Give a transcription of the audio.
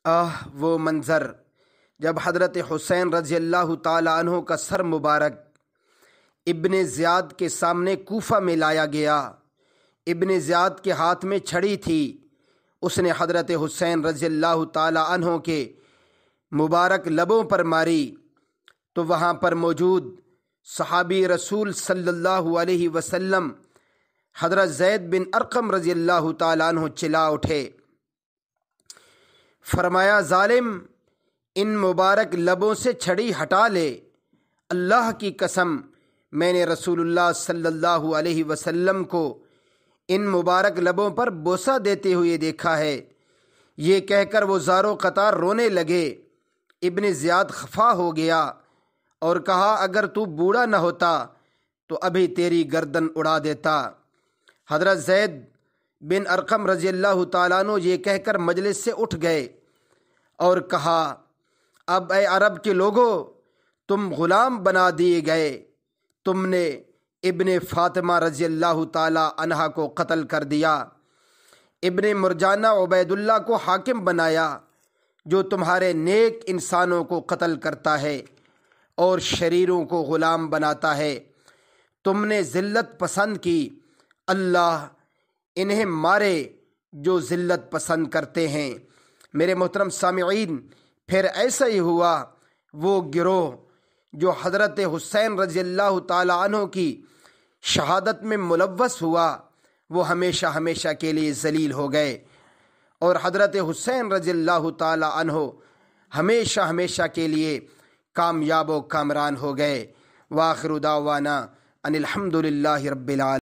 وہ منظر جب حضرت حسین رضی اللہ تعالیٰ عنہ کا سر مبارک ابن زیاد کے سامنے کوفہ میں لایا گیا۔ ابن زیاد کے ہاتھ میں چھڑی تھی، اس نے حضرت حسین رضی اللہ تعالیٰ عنہ کے مبارک لبوں پر ماری تو وہاں پر موجود صحابی رسول صلی اللہ علیہ وسلم حضرت زید بن ارقم رضی اللہ تعالیٰ عنہ چلا اٹھے، فرمایا ظالم ان مبارک لبوں سے چھڑی ہٹا لے، اللہ کی قسم میں نے رسول اللہ صلی اللہ علیہ وسلم کو ان مبارک لبوں پر بوسہ دیتے ہوئے دیکھا ہے۔ یہ کہہ کر وہ زارو قطار رونے لگے۔ ابن زیاد خفا ہو گیا اور کہا اگر تو بوڑھا نہ ہوتا تو ابھی تیری گردن اڑا دیتا۔ حضرت زید بن ارقم رضی اللہ تعالیٰ عنہ یہ کہہ کر مجلس سے اٹھ گئے اور کہا اب اے عرب کے لوگوں، تم غلام بنا دیے گئے، تم نے ابن فاطمہ رضی اللہ تعالیٰ عنہا کو قتل کر دیا، ابن مرجانہ عبید اللہ کو حاکم بنایا جو تمہارے نیک انسانوں کو قتل کرتا ہے اور شریروں کو غلام بناتا ہے۔ تم نے ذلت پسند کی، اللہ انہیں مارے جو ذلت پسند کرتے ہیں۔ میرے محترم سامعین، پھر ایسا ہی ہوا، وہ گروہ جو حضرت حسین رضی اللہ تعالیٰ عنہ کی شہادت میں ملوث ہوا وہ ہمیشہ ہمیشہ کے لیے ذلیل ہو گئے، اور حضرت حسین رضی اللہ تعالیٰ عنہ ہمیشہ ہمیشہ کے لیے کامیاب و کامران ہو گئے۔ وآخر دعوانا ان الحمد للہ رب العالمین۔